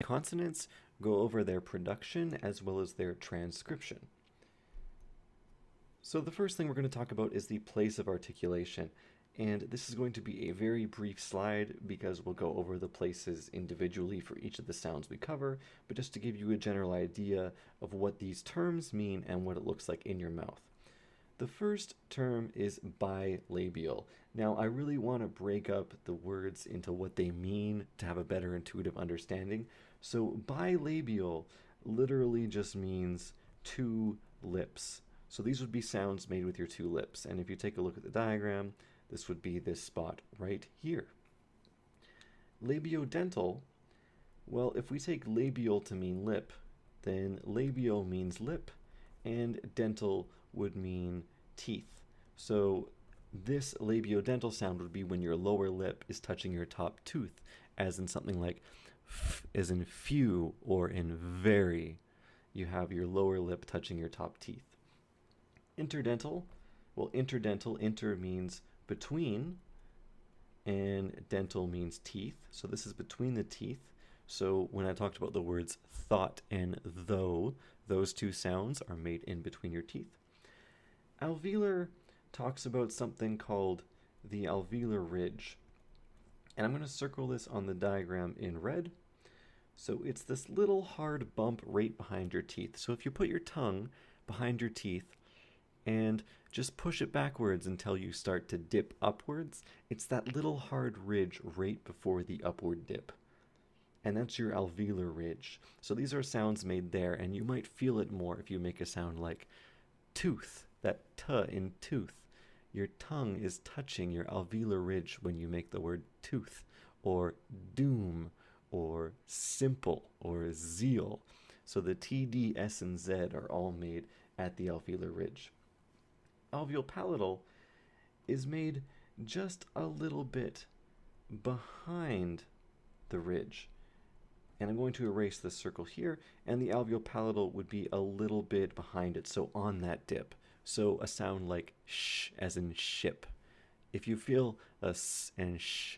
consonants, go over their production as well as their transcription. So the first thing we're going to talk about is the place of articulation. And this is going to be a very brief slide because we'll go over the places individually for each of the sounds we cover, but just to give you a general idea of what these terms mean and what it looks like in your mouth. The first term is bilabial. Now, I really want to break up the words into what they mean to have a better intuitive understanding. So bilabial literally just means two lips. So these would be sounds made with your two lips. And if you take a look at the diagram, this would be this spot right here. Labiodental, well, if we take labial to mean lip, then labial means lip, and dental would mean teeth. So this labiodental sound would be when your lower lip is touching your top tooth, as in something like f, as in few, or in very. You have your lower lip touching your top teeth. Interdental, well, interdental, inter means between, and dental means teeth. So this is between the teeth. So when I talked about the words thought and though, those two sounds are made in between your teeth. Alveolar talks about something called the alveolar ridge. And I'm going to circle this on the diagram in red. So it's this little hard bump right behind your teeth. So if you put your tongue behind your teeth and just push it backwards until you start to dip upwards, it's that little hard ridge right before the upward dip. And that's your alveolar ridge. So these are sounds made there, and you might feel it more if you make a sound like tooth, that t in tooth. Your tongue is touching your alveolar ridge when you make the word tooth, or doom, or simple, or zeal. So the T, D, S, and Z are all made at the alveolar ridge. Alveopalatal is made just a little bit behind the ridge. And I'm going to erase this circle here, and the alveopalatal would be a little bit behind it, so on that dip. So a sound like sh, as in ship. If you feel a s and sh,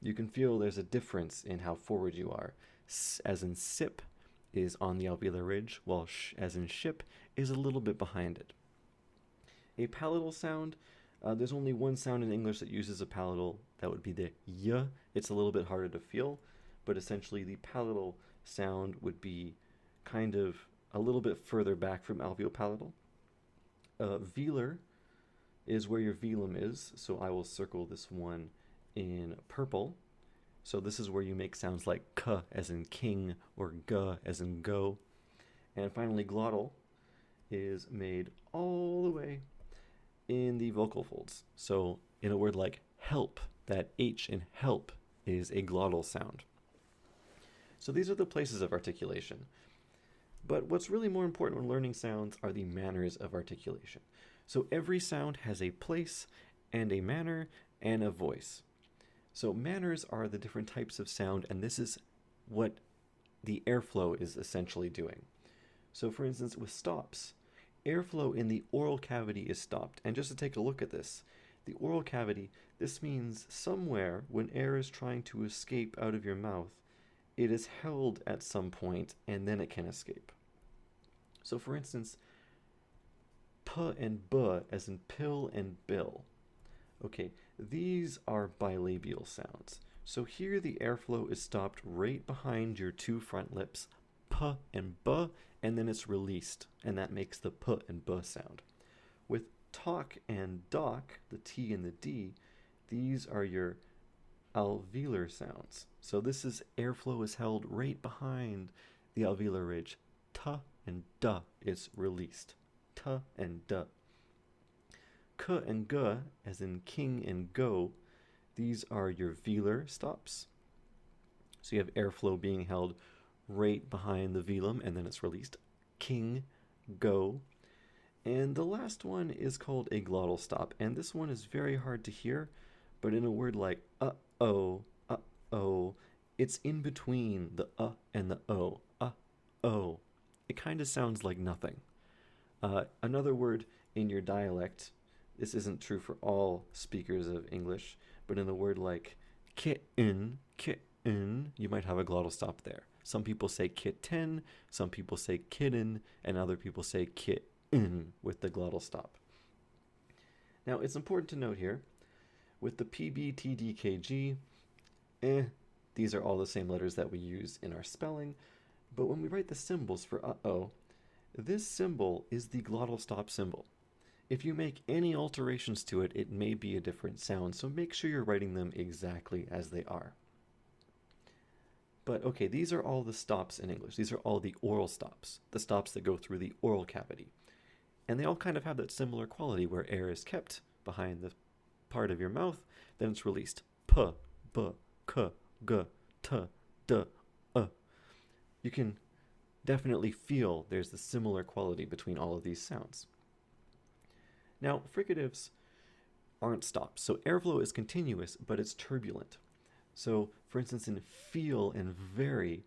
you can feel there's a difference in how forward you are. S as in sip is on the alveolar ridge, while sh as in ship is a little bit behind it. A palatal sound, there's only one sound in English that uses a palatal, that would be the y. It's a little bit harder to feel, but essentially the palatal sound would be kind of a little bit further back from alveopalatal. Velar is where your velum is, so I will circle this one in purple. So this is where you make sounds like k as in king, or g as in go. And finally, glottal is made all the way in the vocal folds. So in a word like help, that H in help is a glottal sound. So these are the places of articulation. But what's really more important when learning sounds are the manners of articulation. So every sound has a place and a manner and a voice. So manners are the different types of sound, and this is what the airflow is essentially doing. So for instance, with stops, airflow in the oral cavity is stopped. And just to take a look at this, the oral cavity, this means somewhere when air is trying to escape out of your mouth, it is held at some point and then it can escape. So for instance, p and b as in pill and bill. Okay, these are bilabial sounds. So here the airflow is stopped right behind your two front lips, p and b, and then it's released, and that makes the p and b sound. With talk and dock, the T and the D, these are your alveolar sounds. So this is airflow is held right behind the alveolar ridge. T and D is released. T and D. K and G, as in king and go, these are your velar stops. So you have airflow being held right behind the velum and then it's released. King, go. And the last one is called a glottal stop, and this one is very hard to hear, but in a word like uh-oh, it's in between the and the o. Uh-oh. It kind of sounds like nothing. Another word in your dialect, this isn't true for all speakers of English, but in a word like kitten, kitten, you might have a glottal stop there. Some people say kitten, some people say kitten, and other people say kitten with the glottal stop. Now, it's important to note here, with the PB, TD, KG, these are all the same letters that we use in our spelling, but when we write the symbols for uh-oh, this symbol is the glottal stop symbol. If you make any alterations to it, it may be a different sound, so make sure you're writing them exactly as they are. But okay, these are all the stops in English. These are all the oral stops, the stops that go through the oral cavity. And they all kind of have that similar quality where air is kept behind the part of your mouth, then it's released. P, b, k, g, t, d, You can definitely feel there's a similar quality between all of these sounds. Now, fricatives aren't stops. So airflow is continuous, but it's turbulent. So, for instance, in feel and very,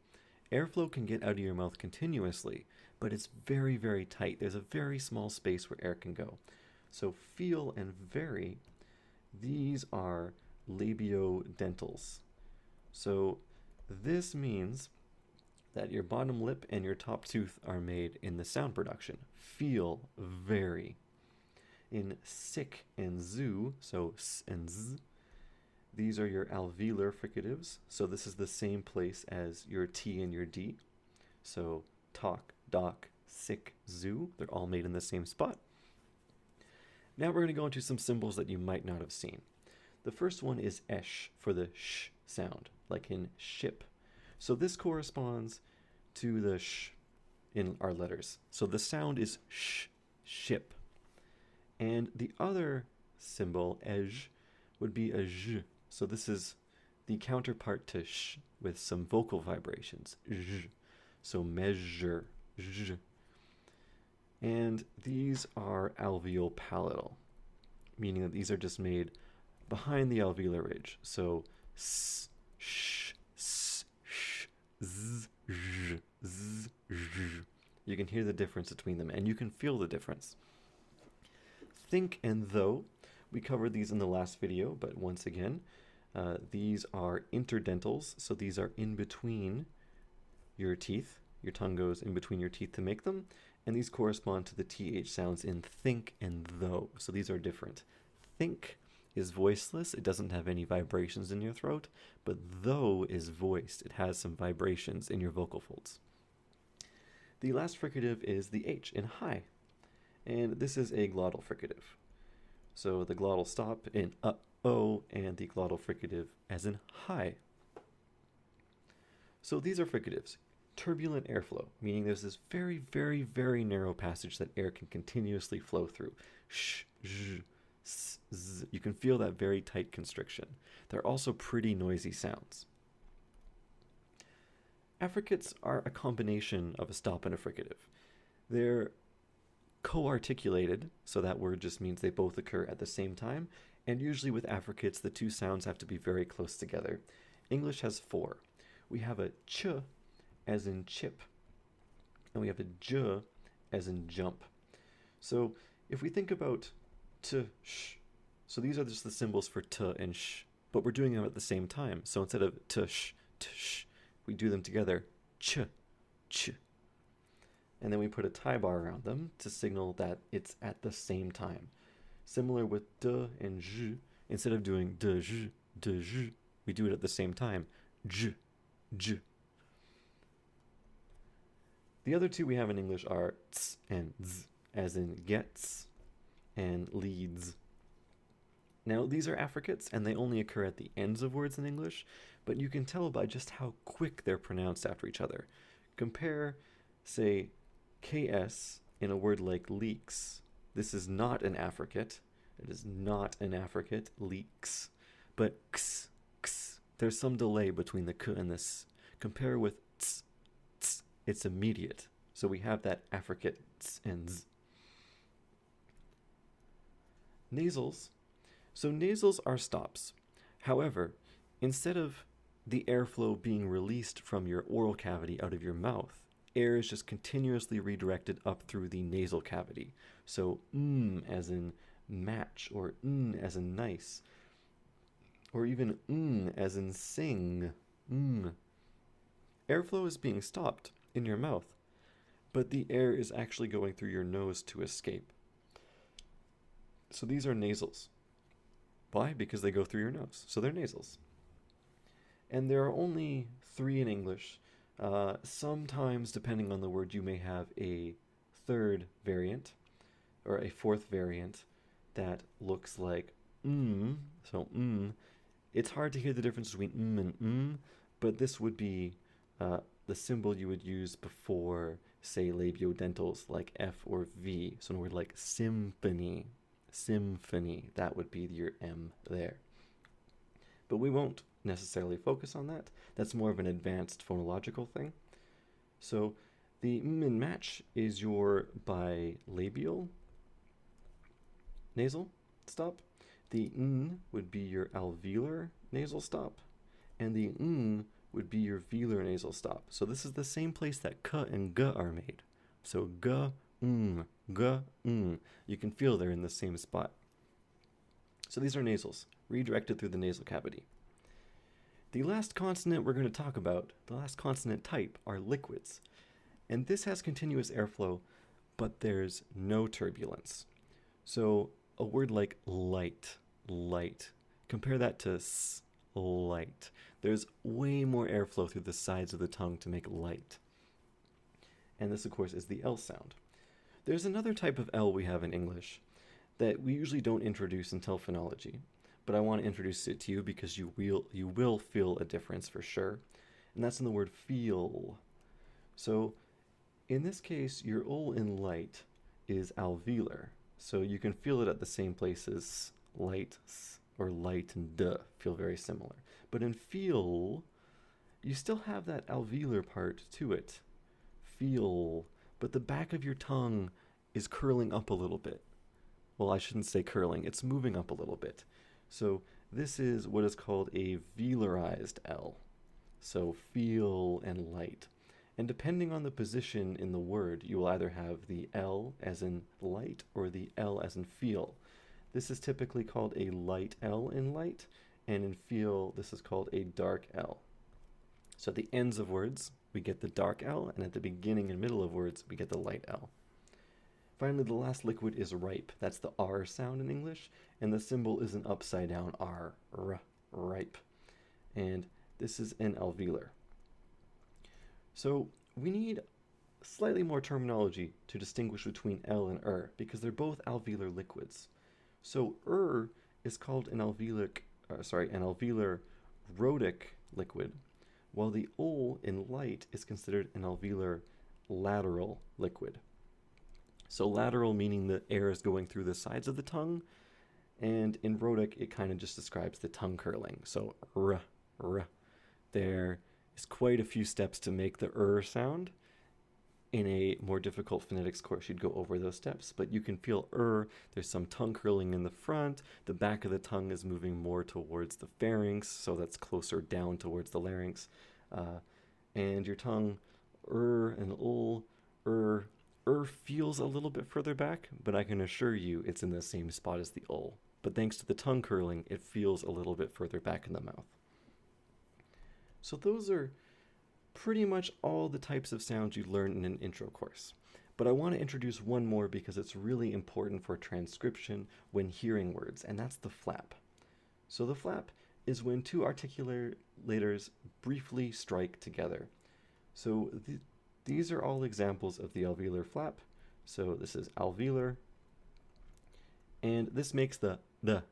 airflow can get out of your mouth continuously, but it's very, very tight. There's a very small space where air can go. So feel and very, these are labiodentals. So this means that your bottom lip and your top tooth are made in the sound production. Feel very. In sick and zoo, so s and z, these are your alveolar fricatives. So this is the same place as your T and your D. So talk, dock, sick, zoo, they're all made in the same spot. Now we're going to go into some symbols that you might not have seen. The first one is esh for the sh sound, like in ship. So this corresponds to the sh in our letters. So the sound is sh, ship. And the other symbol, ej, would be a j. So this is the counterpart to sh with some vocal vibrations. J. So measure, j. And these are alveopalatal, meaning that these are just made behind the alveolar ridge. So s, sh, z, j, z, j. You can hear the difference between them, and you can feel the difference. Think and though, we covered these in the last video, but once again, these are interdentals, so these are in between your teeth. Your tongue goes in between your teeth to make them, and these correspond to the TH sounds in think and though, so these are different. Think is voiceless, it doesn't have any vibrations in your throat, but though is voiced, it has some vibrations in your vocal folds. The last fricative is the H in high, and this is a glottal fricative. So the glottal stop in uh-oh and the glottal fricative as in high. So these are fricatives. Turbulent airflow, meaning there's this very, very, very narrow passage that air can continuously flow through. Sh, zh, s, z. You can feel that very tight constriction. They're also pretty noisy sounds. Affricates are a combination of a stop and a fricative. They're co-articulated, so that word just means they both occur at the same time, and usually with affricates the two sounds have to be very close together. English has 4. We have a ch as in chip, and we have a j as in jump. So if we think about t, sh, so these are just the symbols for t and sh, but we're doing them at the same time. So instead of t, sh, we do them together, ch, ch. And then we put a tie bar around them to signal that it's at the same time. Similar with d and j, instead of doing d, j, we do it at the same time, j, j. The other two we have in English are ts and z, as in gets and leads. Now, these are affricates, and they only occur at the ends of words in English, but you can tell by just how quick they're pronounced after each other. Compare, say, ks in a word like leaks. This is not an affricate. It is not an affricate, leaks. But ks, there's some delay between the k and the s. Compare with ts, it's immediate. So we have that affricate ts and z. Nasals. So nasals are stops. However, instead of the airflow being released from your oral cavity out of your mouth, air is just continuously redirected up through the nasal cavity. So as in match, or as in nice, or even as in sing, Airflow is being stopped in your mouth, but the air is actually going through your nose to escape. So these are nasals. Why? Because they go through your nose. So they're nasals. And there are only 3 in English. Sometimes, depending on the word, you may have a third variant or a fourth variant that looks like So It's hard to hear the difference between and but this would be the symbol you would use before, say, labiodentals like F or V. So in a word like symphony, that would be your M there. But we won't necessarily focus on that. That's more of an advanced phonological thing. So the and match is your bilabial nasal stop. The n would be your alveolar nasal stop, and the n would be your velar nasal stop. So this is the same place that k and g are made. So g, g. You can feel they're in the same spot. So these are nasals, redirected through the nasal cavity. The last consonant we're going to talk about, the last consonant type, are liquids. And this has continuous airflow, but there's no turbulence. So a word like light, compare that to light. There's way more airflow through the sides of the tongue to make light. And this, of course, is the L sound. There's another type of L we have in English that we usually don't introduce until phonology, but I want to introduce it to you because you will feel a difference for sure, and that's in the word feel. So in this case, your O in light is alveolar, so you can feel it at the same places. Light or light and d feel very similar. But in feel, you still have that alveolar part to it. Feel, but the back of your tongue is curling up a little bit. Well, I shouldn't say curling, it's moving up a little bit. So this is what is called a velarized L. So feel and light. And depending on the position in the word, you will either have the L as in light or the L as in feel. This is typically called a light L in light, and in feel, this is called a dark L. So at the ends of words, we get the dark L, and at the beginning and middle of words, we get the light L. Finally, the last liquid is ripe. That's the R sound in English, and the symbol is an upside down R, ripe. And this is an alveolar. So we need slightly more terminology to distinguish between L and because they're both alveolar liquids. So is called an alveolar rhotic liquid, while the O in light is considered an alveolar lateral liquid. So lateral meaning the air is going through the sides of the tongue, and in rhotic it kind of just describes the tongue curling. So There is quite a few steps to make the sound. In a more difficult phonetics course, you'd go over those steps, but you can feel there's some tongue curling in the front, the back of the tongue is moving more towards the pharynx, so that's closer down towards the larynx, and your tongue, and ul, feels a little bit further back, but I can assure you it's in the same spot as the ul. But thanks to the tongue curling, it feels a little bit further back in the mouth. So those are pretty much all the types of sounds you learn in an intro course. But I want to introduce one more because it's really important for transcription when hearing words, and that's the flap. So the flap is when two articulators briefly strike together. So these are all examples of the alveolar flap. So this is alveolar, and this makes the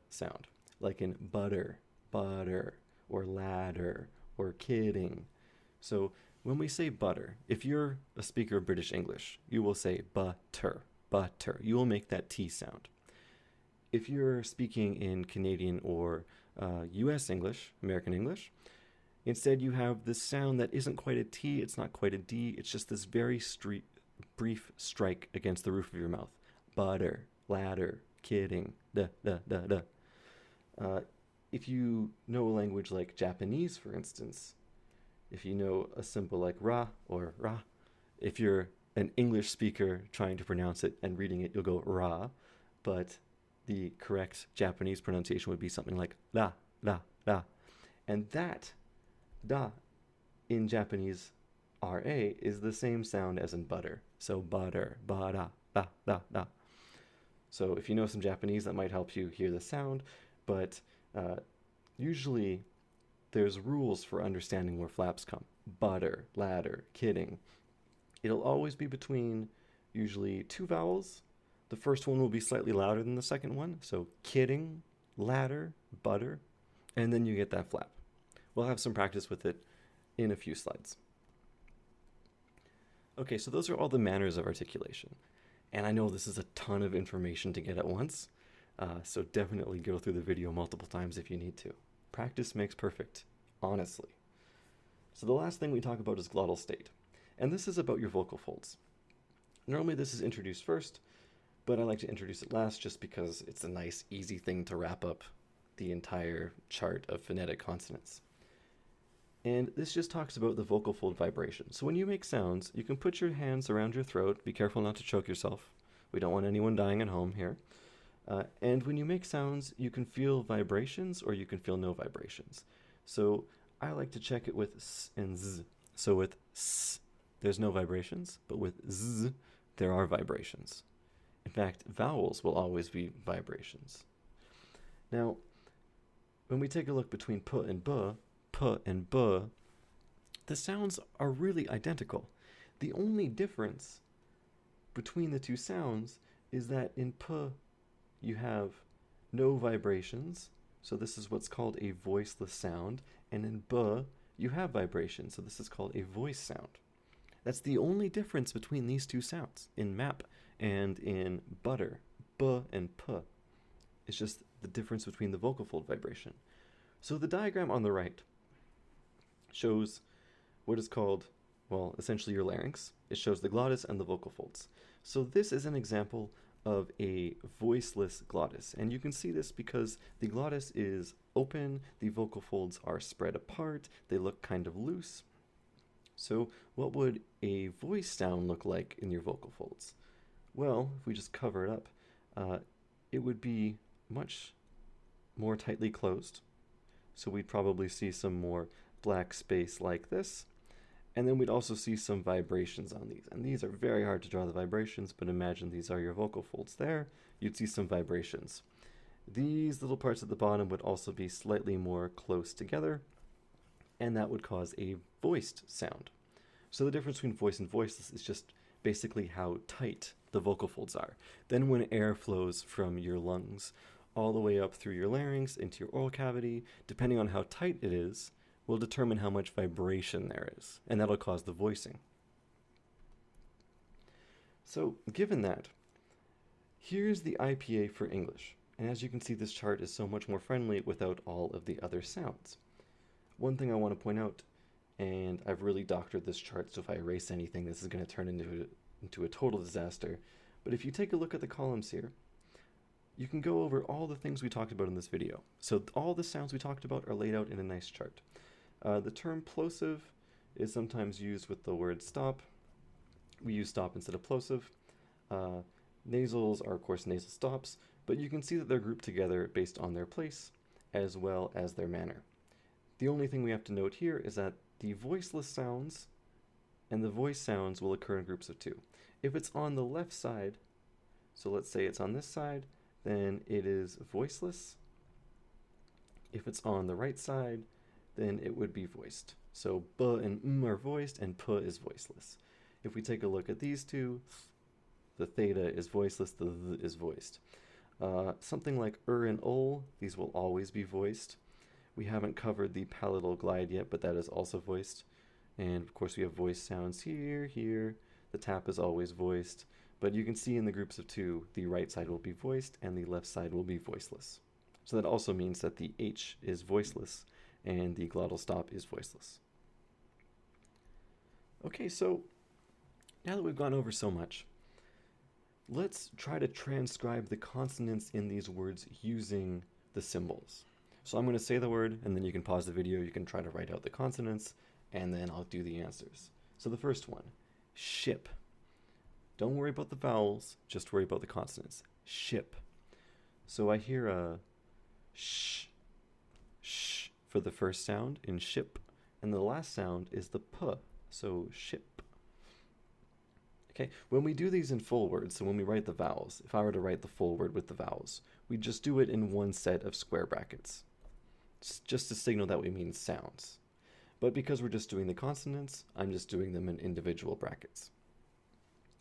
sound, like in butter, or ladder, or kidding. So when we say butter, if you're a speaker of British English, you will say butter. You will make that T sound. If you're speaking in Canadian or US English, American English, instead you have this sound that isn't quite a T, it's not quite a D, it's just this very brief strike against the roof of your mouth. Butter, ladder, kidding, if you know a language like Japanese, for instance, if you know a symbol like ra or ra, if you're an English speaker trying to pronounce it and reading it, you'll go ra, but the correct Japanese pronunciation would be something like la. And that da in Japanese, RA is the same sound as in butter. So butter, bara, da, da, da. So if you know some Japanese, that might help you hear the sound, but usually there's rules for understanding where flaps come. Butter, ladder, kidding. It'll always be between usually two vowels. The first one will be slightly louder than the second one, so kidding, ladder, butter, and then you get that flap. We'll have some practice with it in a few slides. Okay, so those are all the manners of articulation. And I know this is a ton of information to get at once, so definitely go through the video multiple times if you need to. Practice makes perfect, honestly. So the last thing we talk about is glottal state. And this is about your vocal folds. Normally this is introduced first, but I like to introduce it last just because it's a nice, easy thing to wrap up the entire chart of phonetic consonants. And this just talks about the vocal fold vibration. So when you make sounds, you can put your hands around your throat. Be careful not to choke yourself. We don't want anyone dying at home here. And when you make sounds, you can feel vibrations or you can feel no vibrations. So I like to check it with s and z. So with s, there's no vibrations, but with z, there are vibrations. In fact, vowels will always be vibrations. Now, when we take a look between p and b, the sounds are really identical. The only difference between the two sounds is that in p, you have no vibrations, so this is what's called a voiceless sound, and in b, you have vibrations, so this is called a voice sound. That's the only difference between these two sounds, in map and in butter, b and p. It's just the difference between the vocal fold vibration. So the diagram on the right shows what is called, well, essentially your larynx. It shows the glottis and the vocal folds. So this is an example of a voiceless glottis. And you can see this because the glottis is open, the vocal folds are spread apart, they look kind of loose. So what would a voice sound look like in your vocal folds? Well, if we just cover it up, it would be much more tightly closed. So we'd probably see some more black space like this. And then we'd also see some vibrations on these. And these are very hard to draw the vibrations, but imagine these are your vocal folds there. You'd see some vibrations. These little parts at the bottom would also be slightly more close together, and that would cause a voiced sound. So the difference between voice and voiceless is just basically how tight the vocal folds are. Then when air flows from your lungs all the way up through your larynx into your oral cavity, depending on how tight it is, will determine how much vibration there is, and that'll cause the voicing. So given that, here's the IPA for English. And as you can see, this chart is so much more friendly without all of the other sounds. One thing I want to point out, and I've really doctored this chart, so if I erase anything, this is going to turn into a total disaster. But if you take a look at the columns here, you can go over all the things we talked about in this video. So all the sounds we talked about are laid out in a nice chart. The term plosive is sometimes used with the word stop. We use stop instead of plosive. Nasals are, of course, nasal stops, but you can see that they're grouped together based on their place as well as their manner. The only thing we have to note here is that the voiceless sounds and the voice sounds will occur in groups of two. If it's on the left side, so let's say it's on this side, then it is voiceless. If it's on the right side, then it would be voiced. So b and m are voiced and p is voiceless. If we take a look at these two, the theta is voiceless, the th is voiced. Something like and ol, these will always be voiced. We haven't covered the palatal glide yet, but that is also voiced. And of course we have voice sounds here, here. The tap is always voiced. But you can see in the groups of two, the right side will be voiced and the left side will be voiceless. So that also means that the H is voiceless and the glottal stop is voiceless. Okay, so now that we've gone over so much, let's try to transcribe the consonants in these words using the symbols. So I'm going to say the word, and then you can pause the video, you can try to write out the consonants, and then I'll do the answers. So the first one, ship. Don't worry about the vowels, just worry about the consonants. Ship. So I hear a sh for the first sound in ship, And the last sound is the p, so ship. Okay, when we do these in full words, so when we write the vowels, if I were to write the full word with the vowels, we just do it in one set of square brackets, just to signal that we mean sounds. But because we're just doing the consonants, I'm just doing them in individual brackets.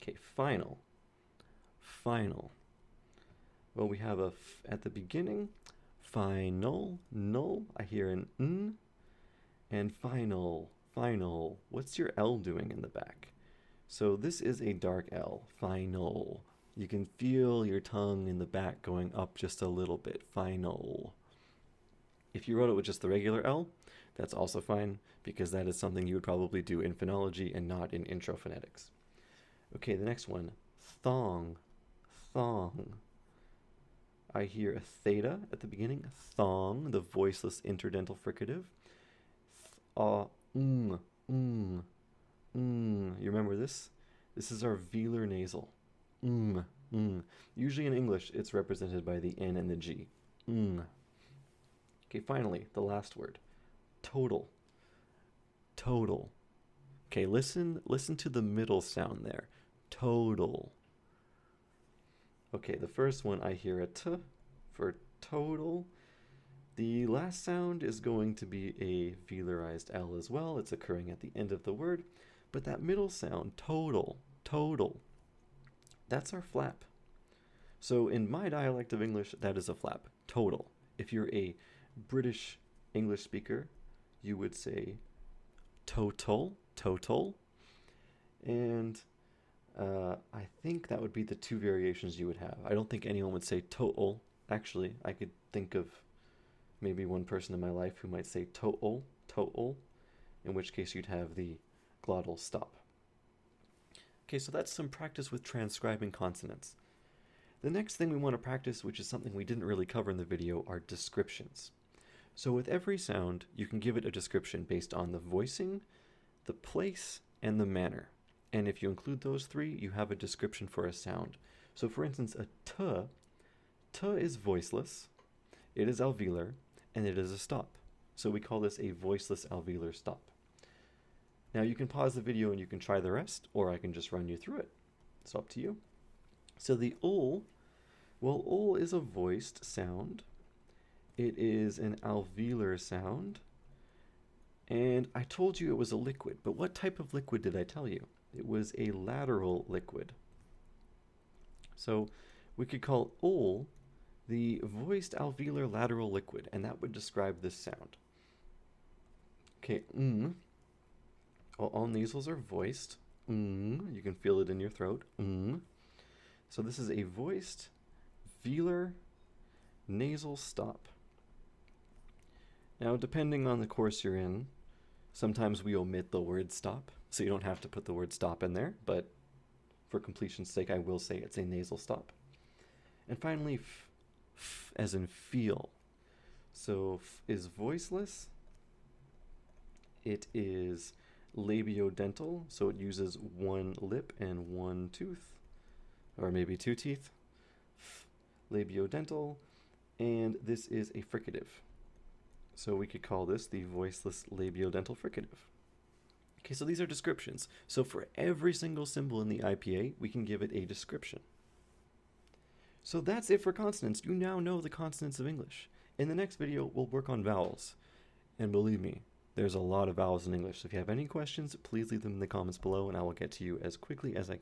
Okay, final. Final. Well, we have a f at the beginning. Final, null, I hear an n. And final, final. What's your L doing in the back? So this is a dark L, final. You can feel your tongue in the back going up just a little bit, final. If you wrote it with just the regular L, that's also fine, because that is something you would probably do in phonology and not in intro phonetics. Okay, the next one, thong, thong. I hear a theta at the beginning, thong, the voiceless interdental fricative. You remember this? This is our velar nasal. Usually in English, it's represented by the N and the G. Okay, finally, the last word. Total. Total. Okay, listen to the middle sound there. Total. Okay, the first one, I hear a t for total. The last sound is going to be a velarized L as well. It's occurring at the end of the word. But that middle sound, total, total, that's our flap. So in my dialect of English, that is a flap, total. If you're a British English speaker, you would say total, total. And I think that would be the two variations you would have. I don't think anyone would say total. Actually, I could think of maybe one person in my life who might say total, total, in which case you'd have the glottal stop. Okay, so that's some practice with transcribing consonants. The next thing we want to practice, which is something we didn't really cover in the video, are descriptions. So with every sound, you can give it a description based on the voicing, the place, and the manner. And if you include those three, you have a description for a sound. So for instance, a t is voiceless, it is alveolar, and it is a stop. So we call this a voiceless alveolar stop. Now you can pause the video and you can try the rest, or I can just run you through it. It's up to you. So the ol, well, ol is a voiced sound. It is an alveolar sound. And I told you it was a liquid, but what type of liquid did I tell you? It was a lateral liquid. So we could call ol the voiced alveolar lateral liquid, and that would describe this sound. Okay, all nasals are voiced. You can feel it in your throat. So this is a voiced velar nasal stop. Now, depending on the course you're in, sometimes we omit the word stop, so you don't have to put the word stop in there, but for completion's sake, I will say it's a nasal stop. And finally, f as in feel. So f is voiceless. It is labiodental, so it uses one lip and one tooth, or maybe two teeth. F, labiodental, and this is a fricative. So we could call this the voiceless labiodental fricative. Okay, so these are descriptions. So for every single symbol in the IPA, we can give it a description. So that's it for consonants. You now know the consonants of English. In the next video, we'll work on vowels. And believe me, there's a lot of vowels in English. So if you have any questions, please leave them in the comments below and I will get to you as quickly as I can.